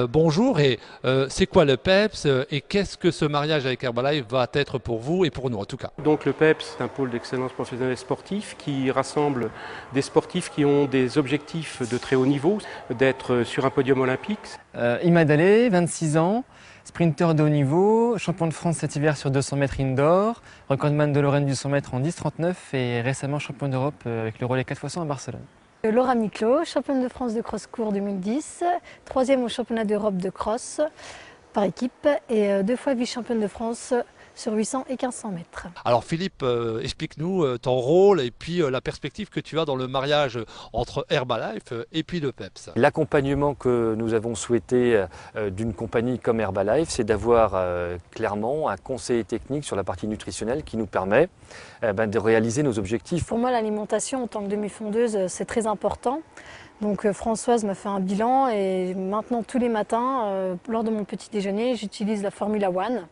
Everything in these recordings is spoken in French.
Bonjour, et c'est quoi le PEPS et qu'est-ce que ce mariage avec Herbalife va être pour vous et pour nous en tout cas? Donc le PEPS, c'est un pôle d'excellence professionnelle sportif qui rassemble des sportifs qui ont des objectifs de très haut niveau, d'être sur un podium olympique. Imad Allé, 26 ans, sprinter de haut niveau, champion de France cet hiver sur 200 mètres indoor, recordman de Lorraine du 100 mètres en 10,39 et récemment champion d'Europe avec le relais 4x100 à Barcelone. Laura Miclot, championne de France de cross-court 2010, troisième au championnat d'Europe de cross par équipe et 2 fois vice-championne de France sur 800 et 1500 mètres. Alors Philippe, explique-nous ton rôle et puis la perspective que tu as dans le mariage entre Herbalife et puis le PEPS. L'accompagnement que nous avons souhaité d'une compagnie comme Herbalife, c'est d'avoir clairement un conseiller technique sur la partie nutritionnelle qui nous permet de réaliser nos objectifs. Pour moi, l'alimentation en tant que demi-fondeuse, c'est très important. Donc Françoise m'a fait un bilan et maintenant tous les matins, lors de mon petit déjeuner, j'utilise la Formula One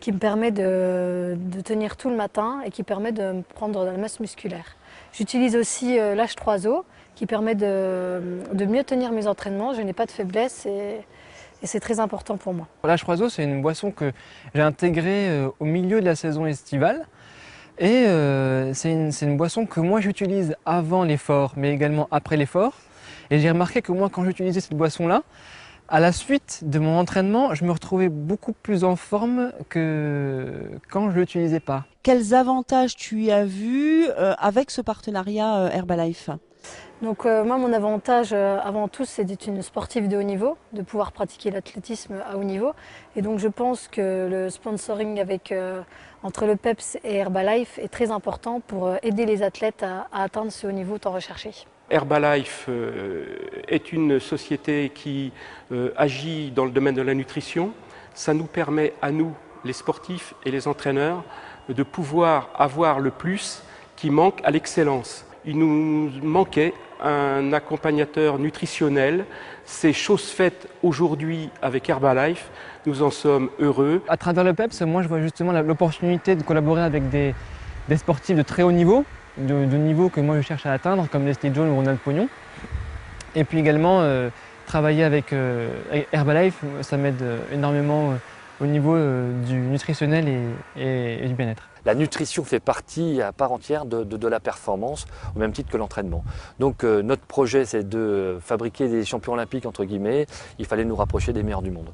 qui me permet de tenir tout le matin et qui permet de me prendre de la masse musculaire. J'utilise aussi l'H3O qui permet de mieux tenir mes entraînements. Je n'ai pas de faiblesse et c'est très important pour moi. L'H3O, c'est une boisson que j'ai intégrée au milieu de la saison estivale. Et c'est une boisson que moi j'utilise avant l'effort, mais également après l'effort. Et j'ai remarqué que moi, quand j'utilisais cette boisson-là, à la suite de mon entraînement, je me retrouvais beaucoup plus en forme que quand je ne l'utilisais pas. Quels avantages tu as vus avec ce partenariat Herbalife? Donc moi, mon avantage avant tout, c'est d'être une sportive de haut niveau, de pouvoir pratiquer l'athlétisme à haut niveau. Et donc je pense que le sponsoring entre le PEPS et Herbalife est très important pour aider les athlètes à atteindre ce haut niveau tant recherché. Herbalife est une société qui agit dans le domaine de la nutrition. Ça nous permet à nous, les sportifs et les entraîneurs, de pouvoir avoir le plus qui manque à l'excellence. Il nous manquait un accompagnateur nutritionnel. C'est chose faite aujourd'hui avec Herbalife. Nous en sommes heureux. À travers le PEPS, moi je vois justement l'opportunité de collaborer avec des sportifs de très haut niveau, de niveau que moi je cherche à atteindre, comme Leslie Jones ou Ronald Pognon. Et puis également travailler avec Herbalife, ça m'aide énormément au niveau du nutritionnel et du bien-être. La nutrition fait partie à part entière de la performance, au même titre que l'entraînement. Donc notre projet, c'est de fabriquer des champions olympiques, entre guillemets. Il fallait nous rapprocher des meilleurs du monde.